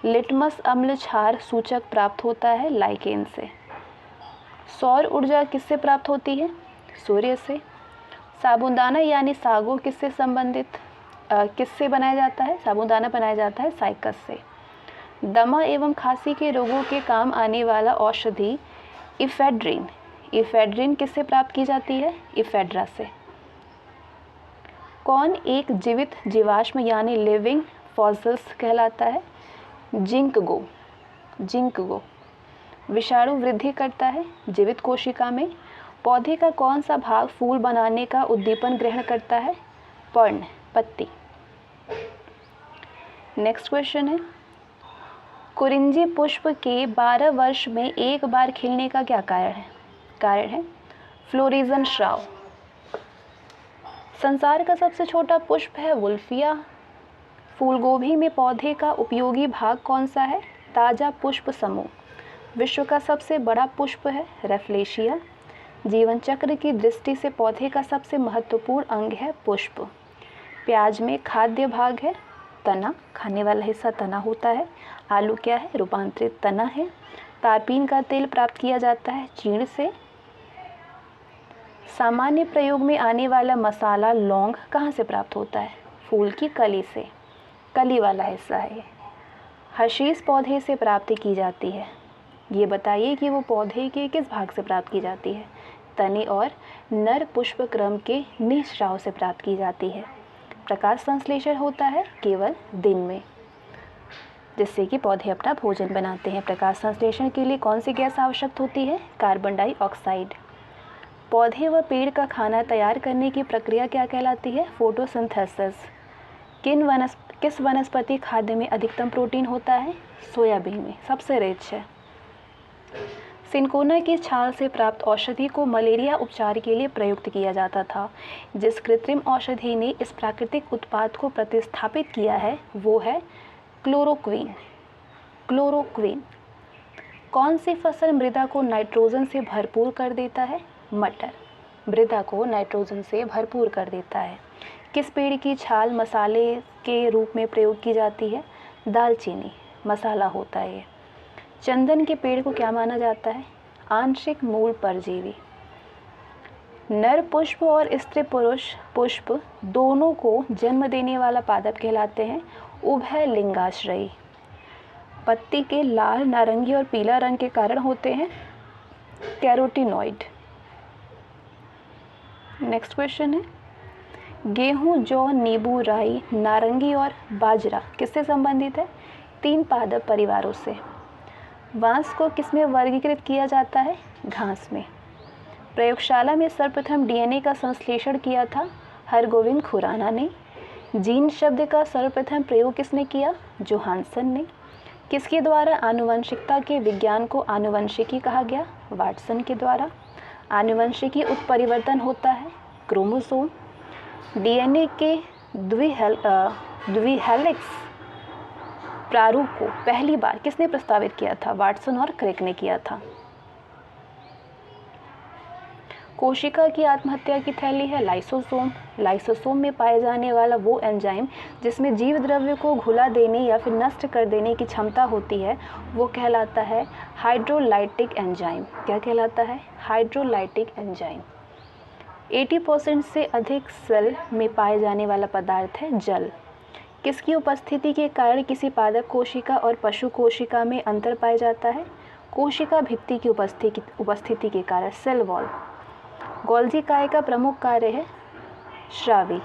लिटमस अम्ल क्षार सूचक प्राप्त होता है लाइकेन से। सौर ऊर्जा किससे प्राप्त होती है? सूर्य से। साबूदाना यानी सागो किससे संबंधित किससे बनाया जाता है? साबूदाना बनाया जाता है साइकस से। दमा एवं खांसी के रोगों के काम आने वाला औषधि इफेड्रिन। इफेड्रिन किससे प्राप्त की जाती है? इफेड्रा से। कौन एक जीवित जीवाश्म यानी लिविंग फॉसिल्स कहलाता है? जिंकगो। जिंकगो। विषाणु वृद्धि करता है जीवित कोशिका में। पौधे का कौन सा भाग फूल बनाने का उद्दीपन ग्रहण करता है? पर्ण, पत्ती। नेक्स्ट क्वेश्चन है, कुरिंजी पुष्प के 12 वर्ष में एक बार खिलने का क्या कारण है? कारण है फ्लोरिजन स्राव। संसार का सबसे छोटा पुष्प है वुल्फिया। फूलगोभी में पौधे का उपयोगी भाग कौन सा है? ताजा पुष्प समूह। विश्व का सबसे बड़ा पुष्प है रेफ्लेशिया। जीवन चक्र की दृष्टि से पौधे का सबसे महत्वपूर्ण अंग है पुष्प। प्याज में खाद्य भाग है तना, खाने वाला हिस्सा तना होता है। आलू क्या है? रूपांतरित तना है। तारपीन का तेल प्राप्त किया जाता है चीड़ से। सामान्य प्रयोग में आने वाला मसाला लौंग कहाँ से प्राप्त होता है? फूल की कली से, कली वाला हिस्सा है। हशीश पौधे से प्राप्त की जाती है। ये बताइए कि वो पौधे के किस भाग से प्राप्त की जाती है? तने और नर पुष्प क्रम के निःस्राव से प्राप्त की जाती है। प्रकाश संश्लेषण होता है केवल दिन में, जिससे कि पौधे अपना भोजन बनाते हैं। प्रकाश संश्लेषण के लिए कौन सी गैस आवश्यक होती है? Carbon dioxide. पौधे व पेड़ का खाना तैयार करने की प्रक्रिया क्या कहलाती है? फोटोसिंथेसिस। किस वनस्पति खाद्य में अधिकतम प्रोटीन होता है? सोयाबीन में सबसे रिच है। सिनकोना की छाल से प्राप्त औषधि को मलेरिया उपचार के लिए प्रयुक्त किया जाता था। जिस कृत्रिम औषधि ने इस प्राकृतिक उत्पाद को प्रतिस्थापित किया है वो है क्लोरोक्विन। क्लोरोक्विन। कौन सी फसल मृदा को नाइट्रोजन से भरपूर कर देता है? मटर। मृदा को नाइट्रोजन से भरपूर कर देता है। किस पेड़ की छाल मसाले के रूप में प्रयोग की जाती है? दालचीनी मसाला होता है ये। चंदन के पेड़ को क्या माना जाता है? आंशिक मूल परजीवी। नर पुष्प और स्त्री पुरुष पुष्प दोनों को जन्म देने वाला पादप कहलाते हैं उभय लिंगाश्रयी। पत्ती के लाल, नारंगी और पीला रंग के कारण होते हैं कैरोटीनॉइड। नेक्स्ट क्वेश्चन है, गेहूं, जौ, नींबू, राई, नारंगी और बाजरा किससे संबंधित है? 3 पादप परिवारों से। बांस को किसमें वर्गीकृत किया जाता है? घास में। प्रयोगशाला में सर्वप्रथम DNA का संश्लेषण किया था हरगोविंद खुराना ने। जीन शब्द का सर्वप्रथम प्रयोग किसने किया? जोहानसन ने। किसके द्वारा आनुवंशिकता के विज्ञान को आनुवंशिकी कहा गया? वाटसन के द्वारा। आनुवंशिकी उत्परिवर्तन होता है क्रोमोसोम। डीएनए के द्विहेलिक्स प्रारूप को पहली बार किसने प्रस्तावित किया था? वाटसन और क्रेक ने किया था। कोशिका की आत्महत्या की थैली है लाइसोसोम। लाइसोसोम में पाए जाने वाला वो एंजाइम जिसमें जीव द्रव्य को घुला देने या फिर नष्ट कर देने की क्षमता होती है वो कहलाता है हाइड्रोलाइटिक एंजाइम। क्या कहलाता है? Hydrolytic enzyme. 80% से अधिक सेल में पाए जाने वाला पदार्थ है जल। किसकी उपस्थिति के कारण किसी पादप कोशिका और पशु कोशिका में अंतर पाया जाता है? कोशिका भित्ति की उपस्थिति के कारण, सेल वॉल। गोल्जी काय का प्रमुख कार्य है श्रावी।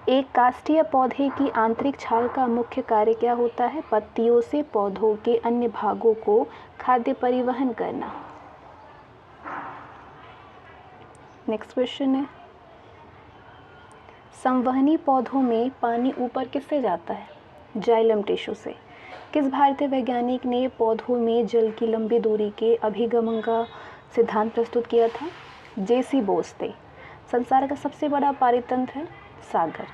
एक काष्ठीय पौधे की आंतरिक छाल का मुख्य कार्य क्या होता है? पत्तियों से पौधों के अन्य भागों को खाद्य परिवहन करना। नेक्स्ट क्वेश्चन है, संवहनी पौधों में पानी ऊपर किससे जाता है? जाइलम टिश्यू से। किस भारतीय वैज्ञानिक ने पौधों में जल की लंबी दूरी के अभिगमन का सिद्धांत प्रस्तुत किया था? जेसी बोस थे। संसार का सबसे बड़ा पारितंत्र है सागर।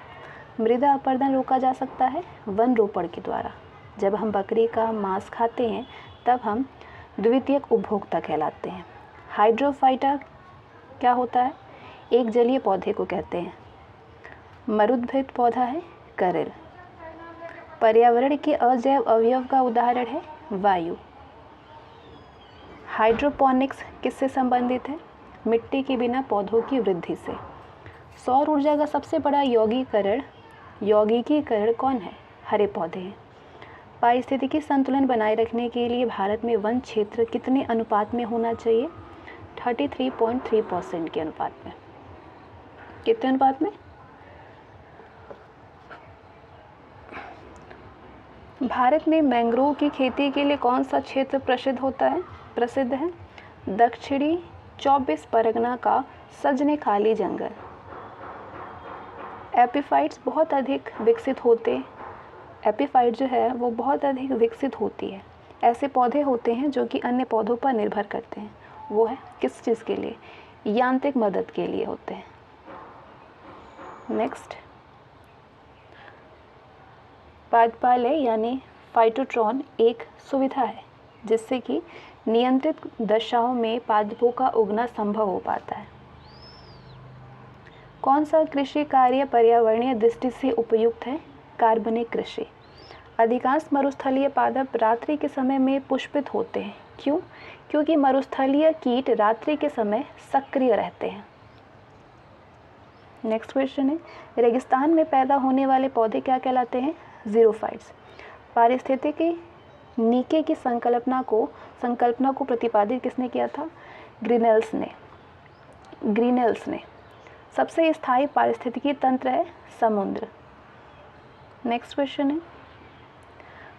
मृदा अपरदन रोका जा सकता है वन रोपण के द्वारा। जब हम बकरी का मांस खाते हैं तब हम द्वितीयक उपभोक्ता कहलाते हैं। हाइड्रोफाइटा क्या होता है? एक जलीय पौधे को कहते हैं। मरुद्भिद पौधा है करेल। पर्यावरण के अजैव अवयव का उदाहरण है वायु। हाइड्रोपोनिक्स किससे संबंधित है? मिट्टी के बिना पौधों की वृद्धि से। सौर ऊर्जा का सबसे बड़ा यौगिकीकरण कौन है? हरे पौधे हैं। पारिस्थितिकी संतुलन बनाए रखने के लिए भारत में वन क्षेत्र कितने अनुपात में होना चाहिए? 33.3% के अनुपात में। कितने अनुपात में? भारत में मैंग्रोव की खेती के लिए कौन सा क्षेत्र प्रसिद्ध है? दक्षिणी 24 परगना का सजने खाली जंगल। एपिफाइट्स बहुत अधिक विकसित होते एपिफाइट जो है वो बहुत अधिक विकसित होती है। ऐसे पौधे होते हैं जो कि अन्य पौधों पर निर्भर करते हैं। वो है किस चीज़ के लिए? यांत्रिक मदद के लिए होते हैं। नेक्स्ट, पादपालय यानी फाइटोट्रॉन एक सुविधा है जिससे कि नियंत्रित दशाओं में पादपों का उगना संभव हो पाता है। कौन सा कृषि कार्य पर्यावरणीय दृष्टि से उपयुक्त है? कार्बनिक कृषि। अधिकांश मरुस्थलीय पादप रात्रि के समय में पुष्पित होते हैं। क्यों? क्योंकि मरुस्थलीय कीट रात्रि के समय सक्रिय रहते हैं। नेक्स्ट क्वेश्चन है, रेगिस्तान में पैदा होने वाले पौधे क्या कहलाते हैं? ज़ीरोफाइट्स। पारिस्थितिकी नीके की संकल्पना को प्रतिपादित किसने किया था? ग्रीनेल्स ने। सबसे स्थायी पारिस्थितिकी तंत्र है समुद्र। नेक्स्ट क्वेश्चन है,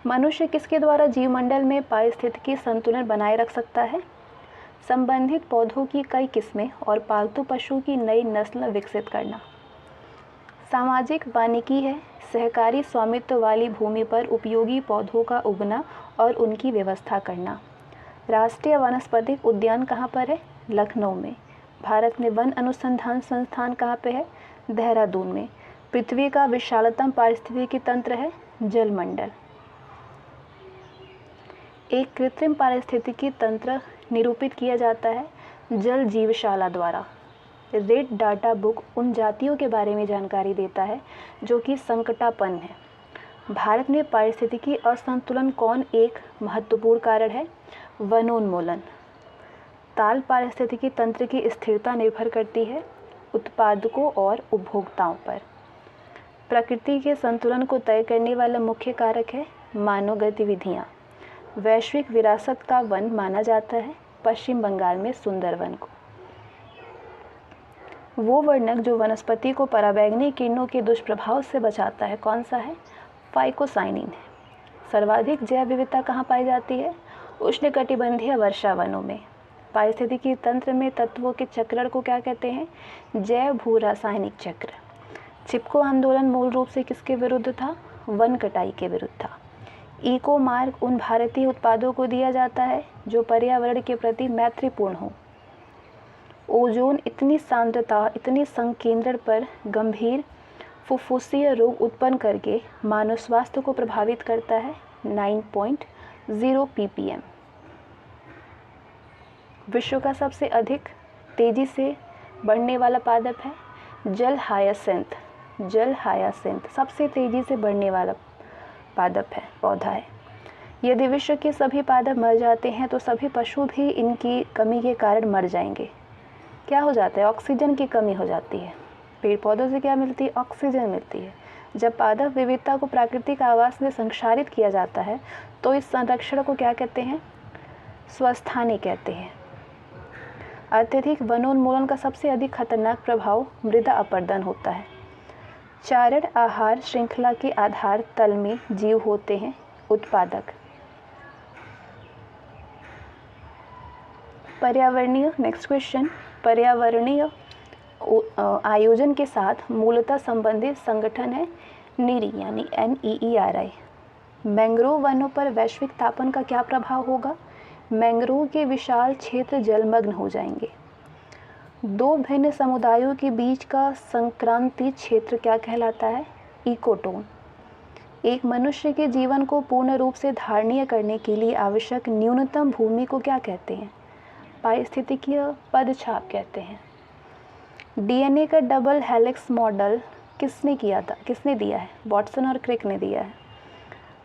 मनुष्य किसके द्वारा जीवमंडल में पारिस्थितिकी संतुलन बनाए रख सकता है? संबंधित पौधों की कई किस्में और पालतू पशु की नई नस्ल विकसित करना। सामाजिक वानिकी है सहकारी स्वामित्व वाली भूमि पर उपयोगी पौधों का उगना और उनकी व्यवस्था करना। राष्ट्रीय वनस्पतिक उद्यान कहाँ पर है? लखनऊ में। भारत में वन अनुसंधान संस्थान कहाँ पे है? देहरादून में। पृथ्वी का विशालतम पारिस्थितिकी तंत्र है जलमंडल। एक कृत्रिम पारिस्थितिकी तंत्र निरूपित किया जाता है जल जीवशाला द्वारा। रेड डाटा बुक उन जातियों के बारे में जानकारी देता है जो कि संकटापन्न है। भारत में पारिस्थितिकी असंतुलन कौन एक महत्वपूर्ण कारण है? वनोन्मूलन। ताल पारिस्थितिकी तंत्र की स्थिरता निर्भर करती है उत्पादकों और उपभोक्ताओं पर। प्रकृति के संतुलन को तय करने वाला मुख्य कारक है मानव गतिविधियाँ। वैश्विक विरासत का वन माना जाता है पश्चिम बंगाल में सुंदरवन को। वो वर्णक जो वनस्पति को पराबैंगनी किरणों के दुष्प्रभाव से बचाता है कौन सा है? फाइकोसाइनिन है। सर्वाधिक जैव विविधता कहाँ पाई जाती है? उष्णकटिबंधीय वर्षा वनों में। पारिस्थितिकी तंत्र में तत्वों के चक्रण को क्या कहते हैं? जैव भू रासायनिक चक्र। चिपको आंदोलन मूल रूप से किसके विरुद्ध था? वन कटाई के विरुद्ध था। इको मार्क उन भारतीय उत्पादों को दिया जाता है जो पर्यावरण के प्रति मैत्रीपूर्ण हो। ओजोन इतनी सांद्रता, इतनी संकेंद्रण पर गंभीर फुफ्फुसीय रोग उत्पन्न करके मानव स्वास्थ्य को प्रभावित करता है। 9.0 ppm। विश्व का सबसे अधिक तेजी से बढ़ने वाला पादप है जल हायासिंथ। जल हायासिंथ सबसे तेजी से बढ़ने वाला पादप है, पौधा है। यदि विश्व के सभी पादप मर जाते हैं तो सभी पशु भी इनकी कमी के कारण मर जाएंगे। क्या हो जाता है? ऑक्सीजन की कमी हो जाती है। पेड़ पौधों से क्या मिलती है? ऑक्सीजन मिलती है। जब पादप विविधता को प्राकृतिक आवास में संचारित किया जाता है तो इस संरक्षण को क्या कहते हैं? स्वस्थानी कहते हैं। अत्यधिक वनोन्मूलन का सबसे अधिक खतरनाक प्रभाव मृदा अपरदन होता है। चारण आहार श्रृंखला के आधार तल में जीव होते हैं उत्पादक। पर्यावरणीय, नेक्स्ट क्वेश्चन, पर्यावरणीय आयोजन के साथ मूलतः संबंधित संगठन है नीरी यानी NEERI। मैंग्रोव वनों पर वैश्विक तापन का क्या प्रभाव होगा? मैंग्रोव के विशाल क्षेत्र जलमग्न हो जाएंगे। दो भिन्न समुदायों के बीच का संक्रांति क्षेत्र क्या कहलाता है? इकोटोन। एक मनुष्य के जीवन को पूर्ण रूप से धारणीय करने के लिए आवश्यक न्यूनतम भूमि को क्या कहते हैं? पारिस्थितिकीय पदछाप कहते हैं। DNA का डबल हेलिक्स मॉडल किसने दिया है? वॉटसन और क्रिक ने दिया है।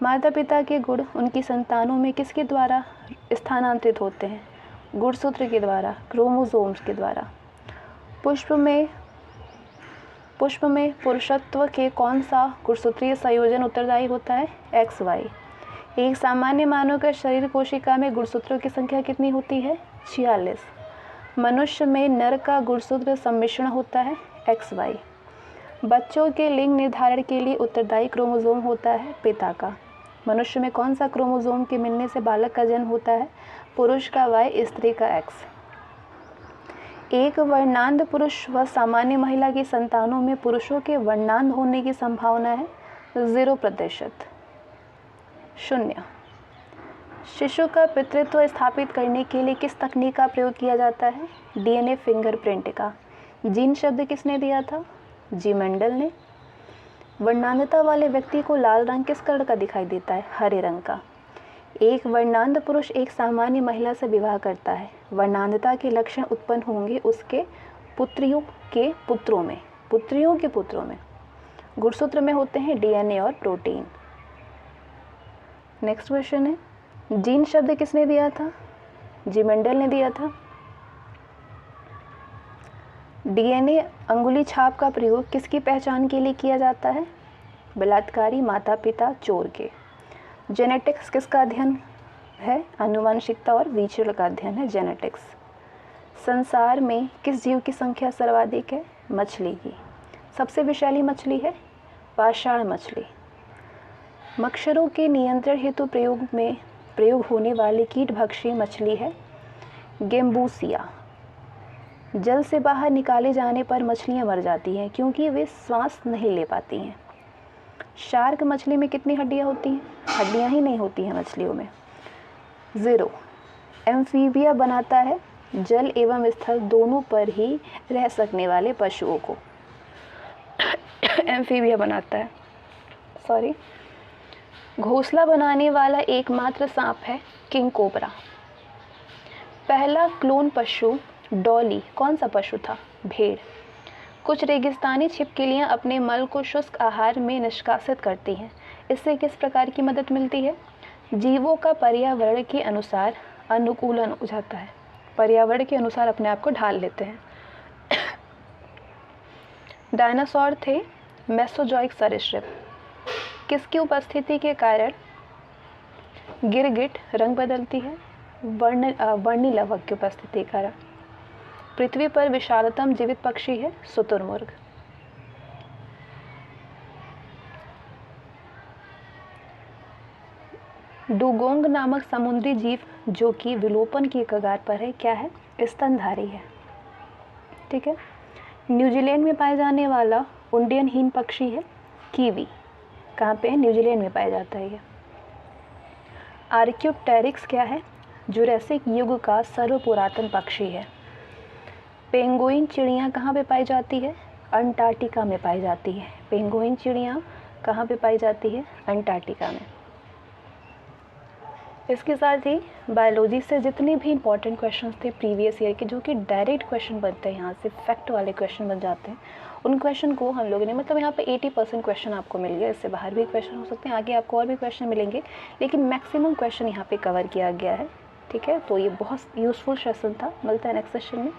माता पिता के गुण उनकी संतानों में किसके द्वारा स्थानांतरित होते हैं? गुणसूत्र के द्वारा, क्रोमोसोम्स के द्वारा। पुष्प में पुरुषत्व के कौन सा गुणसूत्रीय संयोजन उत्तरदायी होता है? XY। एक सामान्य मानव का शरीर कोशिका में गुणसूत्रों की संख्या कितनी होती है? 46। मनुष्य में नर का गुणसूत्र सम्मिश्रण होता है XY। बच्चों के लिंग निर्धारण के लिए उत्तरदायी क्रोमोसोम होता है पिता का। मनुष्य में कौन सा क्रोमोसोम के मिलने से बालक का जन्म होता है? पुरुष का Y, स्त्री का X। एक वर्णांध पुरुष व सामान्य महिला की संतानों में पुरुषों के वर्णांध होने की संभावना है 0%। 0। शिशु का पितृत्व स्थापित करने के लिए किस तकनीक का प्रयोग किया जाता है? DNA फिंगरप्रिंट का। जीन शब्द किसने दिया था? जी मेंडल ने। वर्णांधता वाले व्यक्ति को लाल रंग किस कलर का दिखाई देता है? हरे रंग का। एक वर्णांध पुरुष एक सामान्य महिला से विवाह करता है। वर्णांधता के लक्षण उत्पन्न होंगे उसके पुत्रियों के पुत्रों में। गुणसूत्र में होते हैं DNA और प्रोटीन। नेक्स्ट क्वेश्चन है, जीन शब्द किसने दिया था? जी मेंडल ने दिया था। DNA अंगुली छाप का प्रयोग किसकी पहचान के लिए किया जाता है? बलात्कारी, माता पिता, चोर के। जेनेटिक्स किसका अध्ययन है? आनुवंशिकता और विचरण का अध्ययन है जेनेटिक्स। संसार में किस जीव की संख्या सर्वाधिक है? मछली की। सबसे विषैली मछली है पाषाण मछली। मच्छरों के नियंत्रण हेतु प्रयोग होने वाली कीटभक्षी मछली है गेम्बूसिया। जल से बाहर निकाले जाने पर मछलियां मर जाती हैं क्योंकि वे सांस नहीं ले पाती हैं। शार्क मछली में कितनी हड्डियां होती हैं? हड्डियां ही नहीं होती हैं मछलियों में। 0। एम्फीबिया बनाता है जल एवं स्थल दोनों पर ही रह सकने वाले पशुओं को। एम्फीबिया बनाता है, सॉरी। घोंसला बनाने वाला एकमात्र सांप है किंग कोबरा। पहला क्लोन पशु डॉली कौन सा पशु था? भेड़। कुछ रेगिस्तानी छिपकलियां अपने मल को शुष्क आहार में निष्कासित करती हैं। इससे किस प्रकार की मदद मिलती है? जीवों का पर्यावरण के अनुसार अनुकूलन हो जाता है। पर्यावरण के अनुसार अपने आप को ढाल लेते हैं। डायनासोर थे मेसोजोइक सरीसृप। किसकी उपस्थिति के कारण गिरगिट रंग बदलती है? वर्णी लवक की उपस्थिति के कारण। पृथ्वी पर विशालतम जीवित पक्षी है शुतुरमुर्ग। डुगोंग नामक समुद्री जीव जो कि विलोपन की कगार पर है क्या है? स्तनधारी है। ठीक है। न्यूजीलैंड में पाए जाने वाला उंडियन हीन पक्षी है कीवी। कहाँ पे है? न्यूजीलैंड में पाया जाता है ये। आर्क्योप्टेरिक्स क्या है? जुरासिक युग का सर्वपुरातन पक्षी है। पेंगुइन चिड़िया कहाँ पे पाई जाती है? अंटार्कटिका में पाई जाती है। पेंगुइन चिड़िया कहाँ पे पाई जाती है? अंटार्कटिका में। इसके साथ ही बायोलॉजी से जितने भी इंपॉर्टेंट क्वेश्चंस थे प्रीवियस ईयर के, जो कि डायरेक्ट क्वेश्चन बनते हैं, यहाँ से फैक्ट वाले क्वेश्चन बन जाते हैं, उन क्वेश्चन को हम लोगों ने, मतलब यहाँ पे 80% क्वेश्चन आपको मिल गया। इससे बाहर भी क्वेश्चन हो सकते हैं, आगे आपको और भी क्वेश्चन मिलेंगे, लेकिन मैक्सिमम क्वेश्चन यहाँ पे कवर किया गया है। ठीक है, तो ये बहुत यूज़फुल सेशन था। मिलता है नेक्स्ट सेशन में।